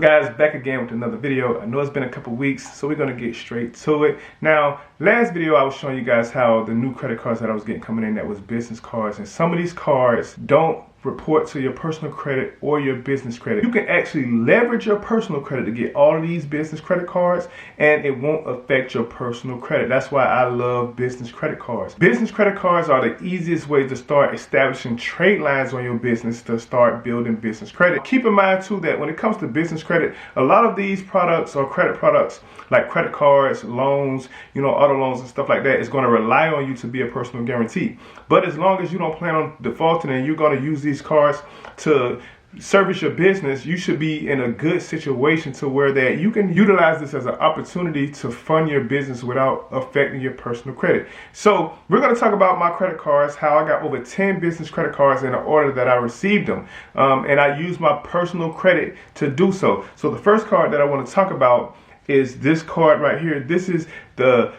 Guys, back again with another video. I know it's been a couple weeks, so we're gonna get straight to it. Now, last video I was showing you guys how the new credit cards that I was getting coming in, that was business cards, and some of these cards don't report to your personal credit or your business credit. You can actually leverage your personal credit to get all of these business credit cards, and it won't affect your personal credit. That's why I love business credit cards. Business credit cards are the easiest way to start establishing trade lines on your business to start building business credit. Keep in mind too that when it comes to business credit, a lot of these products or credit products like credit cards, loans, auto loans and stuff like that is going to rely on you to be a personal guarantee. But as long as you don't plan on defaulting and you're going to use these cards to service your business, you should be in a good situation to where that you can utilize this as an opportunity to fund your business without affecting your personal credit. So we're going to talk about my credit cards, how I got over 10 business credit cards in the order that I received them, and I used my personal credit to do so. So the first card that I want to talk about is this card right here. This is the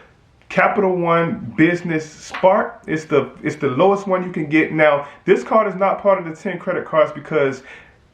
Capital One Business Spark. It's the lowest one you can get. Now, this card is not part of the 10 credit cards because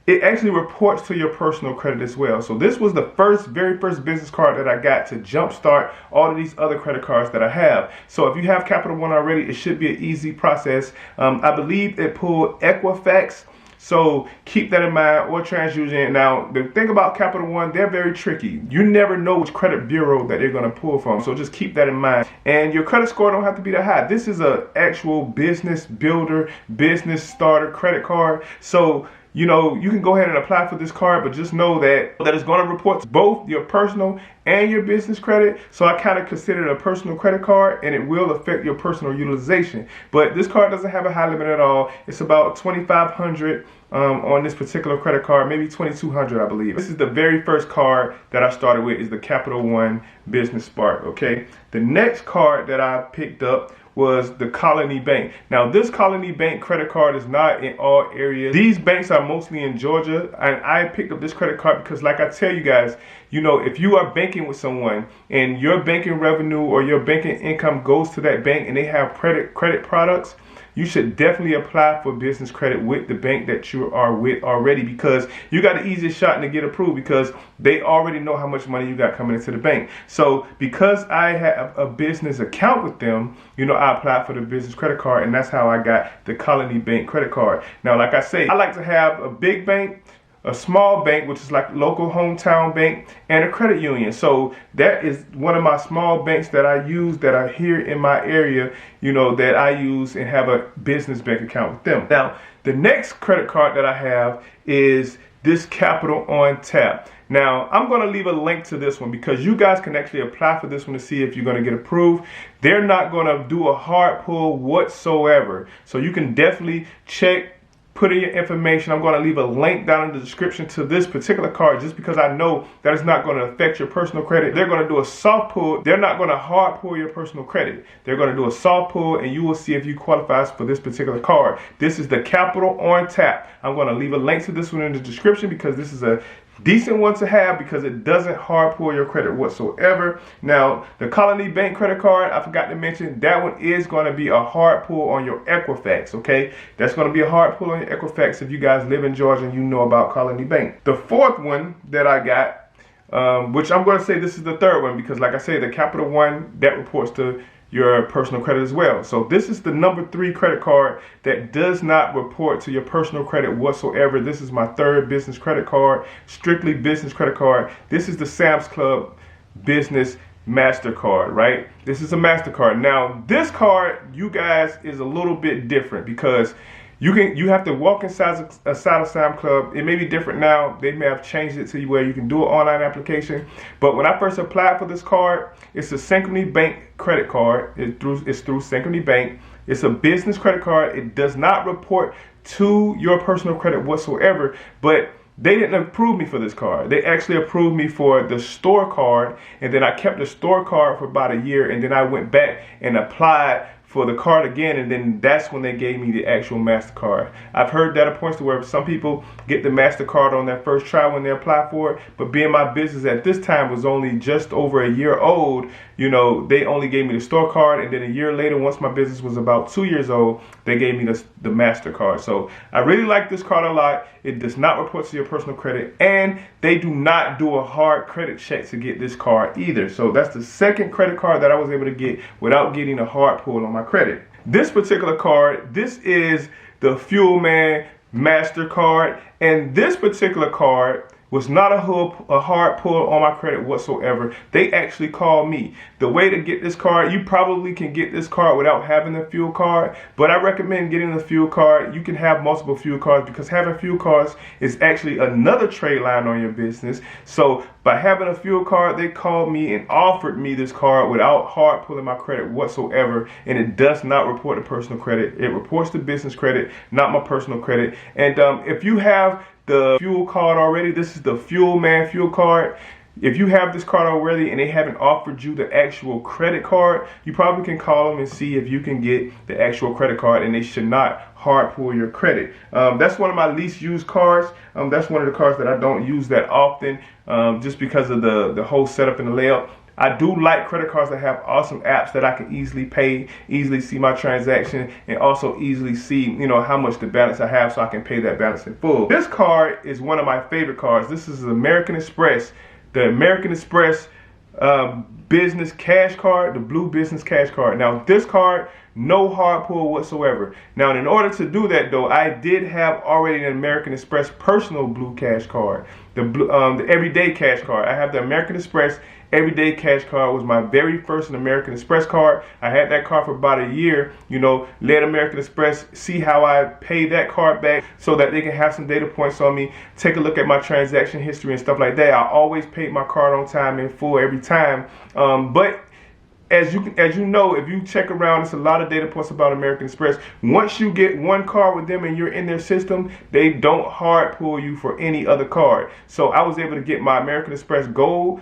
it actually reports to your personal credit as well. So this was the very first business card that I got to jumpstart all of these other credit cards that I have. So if you have Capital One already, it should be an easy process. I believe it pulled Equifax. So keep that in mind, or TransUnion. Now, the thing about Capital One, they're very tricky. You never know which credit bureau that they're going to pull from. So just keep that in mind. And your credit score don't have to be that high. This is an actual business builder, business starter credit card. So you can go ahead and apply for this card, but just know that it's going to report to both your personal and your business credit. So I kind of consider it a personal credit card, and it will affect your personal utilization. But this card doesn't have a high limit at all. It's about $2,500 on this particular credit card, maybe $2,200, I believe. This is the very first card that I started with, is the Capital One Business Spark. Okay, the next card that I picked up was the Colony Bank. Now, this Colony Bank credit card is not in all areas. These banks are mostly in Georgia, and I picked up this credit card because, like I tell you guys, if you are banking with someone and your banking revenue or your banking income goes to that bank and they have credit products, you should definitely apply for business credit with the bank that you are with already, because you got the easiest shot to get approved because they already know how much money you got coming into the bank. So because I have a business account with them, I applied for the business credit card, and that's how I got the Colony Bank credit card. Now, like I say, I like to have a big bank, a small bank, which is like a local hometown bank, and a credit union. So that is one of my small banks that I use, that are here in my area, that I use and have a business bank account with them. Now, the next credit card that I have is this Capital on Tap. Now, I'm going to leave a link to this one because you guys can actually apply for this one to see if you're going to get approved. They're not going to do a hard pull whatsoever. So you can definitely check, put in your information. I'm going to leave a link down in the description to this particular card just because I know that it's not going to affect your personal credit. They're going to do a soft pull. They're not going to hard pull your personal credit. They're going to do a soft pull, and you will see if you qualify for this particular card. This is the Capital on Tap. I'm going to leave a link to this one in the description because this is a decent one to have because it doesn't hard pull your credit whatsoever. Now, the Colony Bank credit card, I forgot to mention, that one is going to be a hard pull on your Equifax, okay? That's going to be a hard pull on your Equifax if you guys live in Georgia and you know about Colony Bank. The fourth one that I got, which I'm going to say this is the third one because, like I say, the Capital One, that reports to your personal credit as well. So this is the number 3 credit card that does not report to your personal credit whatsoever. This is my third business credit card, strictly business credit card. This is the Sam's Club Business Mastercard, right? This is a Mastercard. Now, this card, you guys, is a little bit different because you have to walk inside of Sam's Club. It may be different now. They may have changed it to where you can do an online application. But when I first applied for this card, it's a Synchrony Bank credit card. It's through Synchrony Bank. It's a business credit card. It does not report to your personal credit whatsoever, but they didn't approve me for this card. They actually approved me for the store card, and then I kept the store card for about a year, and then I went back and applied for the card again, and then that's when they gave me the actual Mastercard. I've heard data points to where some people get the Mastercard on their first try when they apply for it, but being my business at this time was only just over a year old, you know, they only gave me the store card, and then a year later, once my business was about 2 years old, they gave me the Mastercard. So I really like this card a lot. It does not report to your personal credit, and they do not do a hard credit check to get this card either. So that's the second credit card that I was able to get without getting a hard pull on my credit. This particular card, this is the Fuel Man Mastercard, and this particular card was not a hard pull on my credit whatsoever. They actually called me. The way to get this card, you probably can get this card without having the fuel card, but I recommend getting the fuel card. You can have multiple fuel cards because having fuel cards is actually another trade line on your business. So by having a fuel card, they called me and offered me this card without hard pulling my credit whatsoever, and it does not report to personal credit. It reports to business credit, not my personal credit. And if you have the fuel card already, this is the Fuel Man fuel card. If you have this card already and they haven't offered you the actual credit card, you probably can call them and see if you can get the actual credit card, and they should not hard pull your credit. That's one of my least used cards. That's one of the cards that I don't use that often, just because of the whole setup and the layout. I do like credit cards that have awesome apps that I can easily pay, easily see my transaction, and also easily see, you know, how much the balance I have so I can pay that balance in full. This card is one of my favorite cards. This is the American Express business cash card, the blue business cash card. Now this card, no hard pull whatsoever. Now in order to do that though, I did have already an American Express personal blue cash card, the everyday cash card. I have the American Express everyday cash card. Was my very first American Express card. I had that card for about a year, you know, let American Express see how I pay that card back so that they can have some data points on me, take a look at my transaction history and stuff like that. I always paid my card on time in full every time. But as you know, if you check around, it's a lot of data points about American Express. Once you get one card with them and you're in their system, they don't hard pull you for any other card. So I was able to get my American Express Gold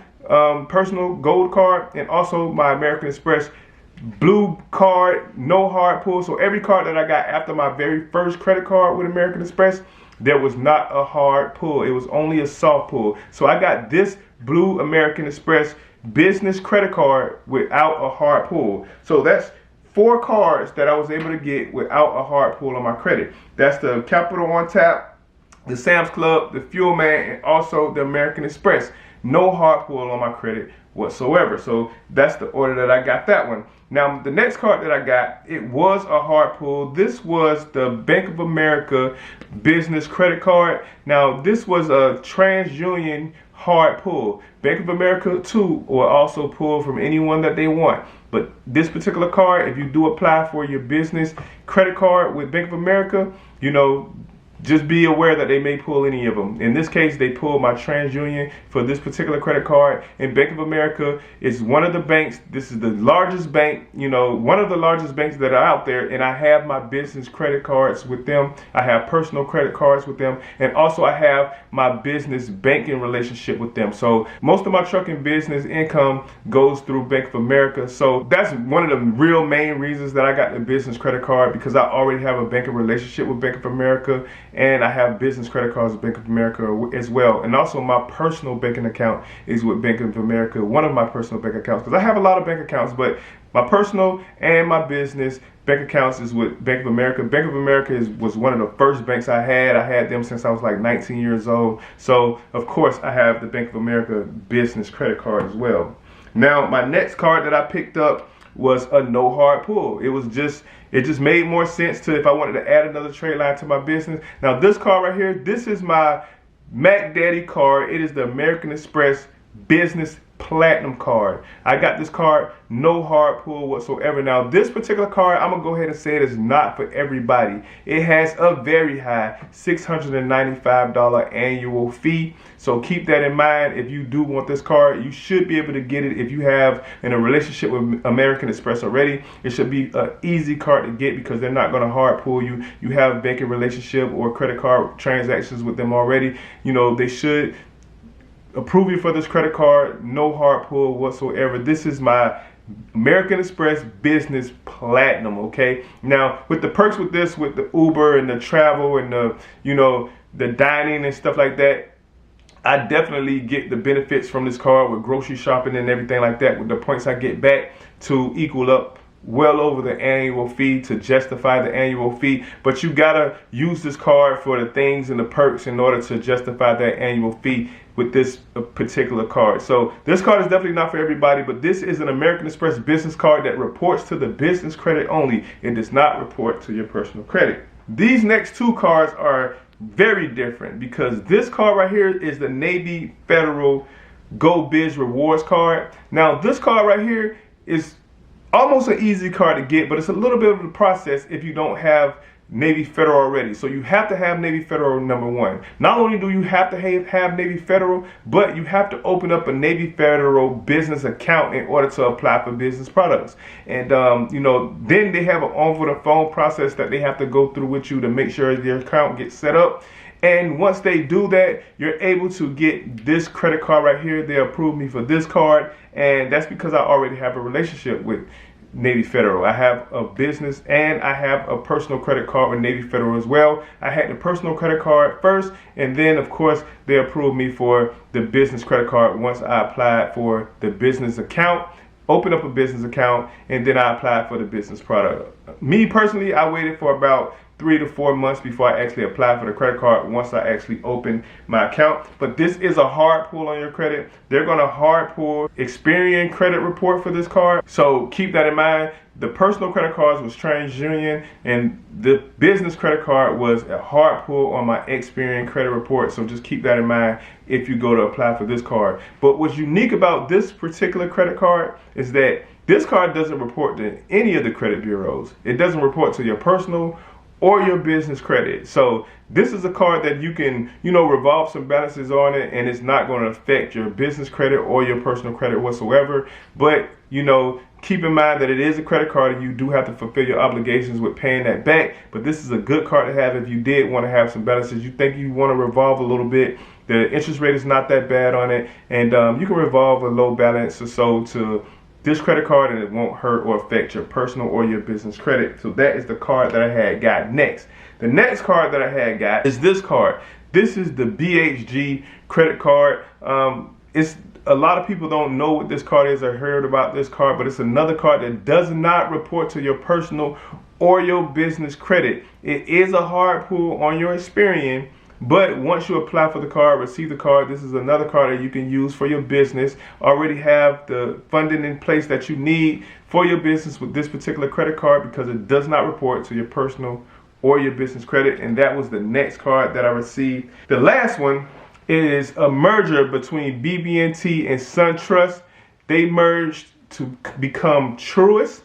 personal gold card, and also my American Express blue card, no hard pull. So every card that I got after my very first credit card with American Express, there was not a hard pull. It was only a soft pull. So I got this blue American Express business credit card without a hard pull. So that's 4 cards that I was able to get without a hard pull on my credit. That's the Capital on Tap, the Sam's Club, the Fuel Man, and also the American Express. No hard pull on my credit whatsoever. So that's the order that I got that one. Now the next card that I got, it was a hard pull. This was the Bank of America business credit card. Now this was a TransUnion hard pull. Bank of America too will also pull from anyone that they want. But this particular card, if you do apply for your business credit card with Bank of America, you know, just be aware that they may pull any of them. In this case, they pulled my TransUnion for this particular credit card. And Bank of America is one of the banks. This is the largest bank, you know, one of the largest banks that are out there. And I have my business credit cards with them. I have personal credit cards with them. And also I have my business banking relationship with them. So most of my trucking business income goes through Bank of America. So that's one of the real main reasons that I got the business credit card, because I already have a banking relationship with Bank of America. And I have business credit cards with Bank of America as well. And also my personal banking account is with Bank of America, one of my personal bank accounts, because I have a lot of bank accounts, but my personal and my business bank accounts is with Bank of America. Bank of America was one of the first banks I had. I had them since I was like 19 years old. So of course I have the Bank of America business credit card as well. Now my next card that I picked up was a no hard pull. It just made more sense to if I wanted to add another trade line to my business. Now this card right here, this is my Mac Daddy card. It is the American Express Business Platinum card. I got this card, no hard pull whatsoever. Now this particular card, I'm gonna go ahead and say it is not for everybody. It has a very high $695 annual fee. So keep that in mind. If you do want this card, you should be able to get it if you have in a relationship with American Express already. It should be an easy card to get because they're not gonna hard pull you. You have a banking relationship or credit card transactions with them already. You know, they should approve you for this credit card, no hard pull whatsoever. This is my American Express Business Platinum, okay? Now, with the perks with this, with the Uber and the travel and the, you know, the dining and stuff like that, I definitely get the benefits from this card with grocery shopping and everything like that, with the points I get back to equal up well over the annual fee to justify the annual fee. But you gotta use this card for the things and the perks in order to justify that annual fee with this particular card. So this card is definitely not for everybody, but this is an American Express business card that reports to the business credit only. It does not report to your personal credit. These next two cards are very different because this card right here is the Navy Federal Go Biz Rewards card. Now this card right here is almost an easy card to get, but it's a little bit of the process if you don't have Navy Federal already. So you have to have Navy Federal, number one. Not only do you have to have Navy Federal, but you have to open up a Navy Federal business account in order to apply for business products. And you know, then they have an over the phone process that they have to go through with you to make sure your account gets set up. And once they do that, you're able to get this credit card right here. They approve me for this card, and that's because I already have a relationship with Navy Federal. I have a business and I have a personal credit card with Navy Federal as well. I had the personal credit card first, and then of course they approved me for the business credit card once I applied for the business account, opened up a business account, and then I applied for the business product. Me personally, I waited for about 3 to 4 months before I actually apply for the credit card once I actually open my account. But this is a hard pull on your credit. They're going to hard pull Experian credit report for this card. So keep that in mind. The personal credit cards was TransUnion, and the business credit card was a hard pull on my Experian credit report. So just keep that in mind if you go to apply for this card. But what's unique about this particular credit card is that this card doesn't report to any of the credit bureaus. It doesn't report to your personal or your business credit. So this is a card that you can, you know, revolve some balances on it, and it's not going to affect your business credit or your personal credit whatsoever. But, you know, keep in mind that it is a credit card and you do have to fulfill your obligations with paying that back. But this is a good card to have if you did want to have some balances. You think you want to revolve a little bit. The interest rate is not that bad on it, and you can revolve a low balance or so to this credit card, and it won't hurt or affect your personal or your business credit. So that is the card that I had got next. The next card that I had got is this card. This is the Bhg Credit Card. It's a lot of people don't know what this card is or heard about this card, but it's another card that does not report to your personal or your business credit. It is a hard pull on your Experian. But once you apply for the card, receive the card, this is another card that you can use for your business. Already have the funding in place that you need for your business with this particular credit card because it does not report to your personal or your business credit. And that was the next card that I received. The last one is a merger between BB&T and SunTrust. They merged to become Truist.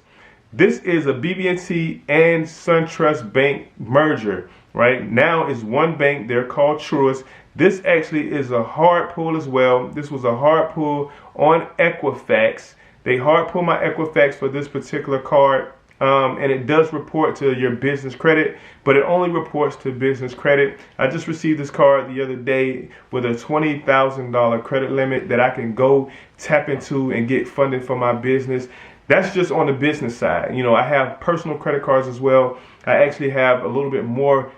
This is a BB&T and SunTrust bank merger. Right now is one bank. They're called Truist. This actually is a hard pull as well. This was a hard pull on Equifax. They hard pull my Equifax for this particular card. And it does report to your business credit, but it only reports to business credit. I just received this card the other day with a $20,000 credit limit that I can go tap into and get funding for my business. That's just on the business side. You know, I have personal credit cards as well. I actually have a little bit more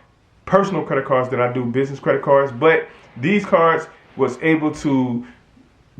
personal credit cards than I do business credit cards, but these cards was able to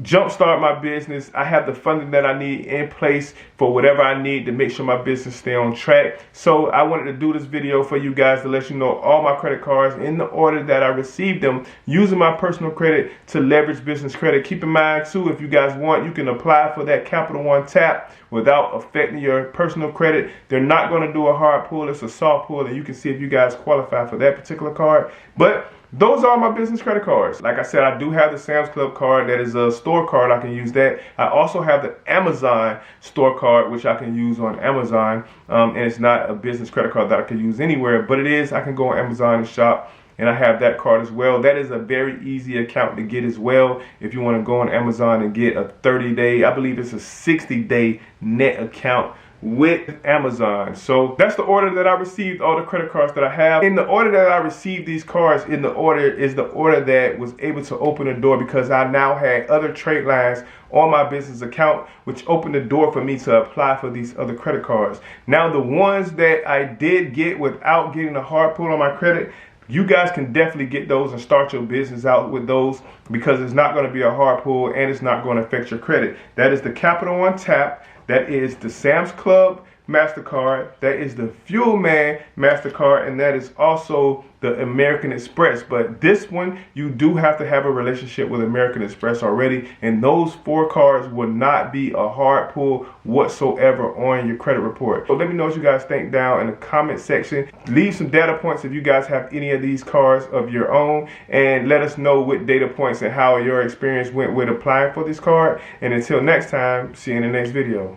jumpstart my business. I have the funding that I need in place for whatever I need to make sure my business stay on track. So I wanted to do this video for you guys to let you know all my credit cards in the order that I received them, using my personal credit to leverage business credit. Keep in mind too, if you guys want, you can apply for that Capital One tap without affecting your personal credit. They're not going to do a hard pull. It's a soft pull, and you can see if you guys qualify for that particular card. But those are my business credit cards. Like I said, I do have the Sam's Club card. That is a store card. I can use that. I also have the Amazon store card, which I can use on Amazon. And it's not a business credit card that I can use anywhere, but it is. I can go on Amazon and shop, and I have that card as well. That is a very easy account to get as well. If you want to go on Amazon and get a 30-day, I believe it's a 60-day net account with Amazon. So that's the order that I received all the credit cards that I have. In the order that I received these cards, in the order is the order that was able to open the door, because I now had other Tradelines on my business account, which opened the door for me to apply for these other credit cards. Now, the ones that I did get without getting a hard pull on my credit, you guys can definitely get those and start your business out with those, because it's not going to be a hard pull and it's not going to affect your credit. That is the Capital One Tap. That is the Sam's Club Mastercard. That is the Fuel Man Mastercard. And that is also the American Express. But this one, you do have to have a relationship with American Express already. And those 4 cards will not be a hard pull whatsoever on your credit report. So let me know what you guys think down in the comment section. Leave some data points if you guys have any of these cards of your own. And let us know what data points and how your experience went with applying for this card. And until next time, see you in the next video.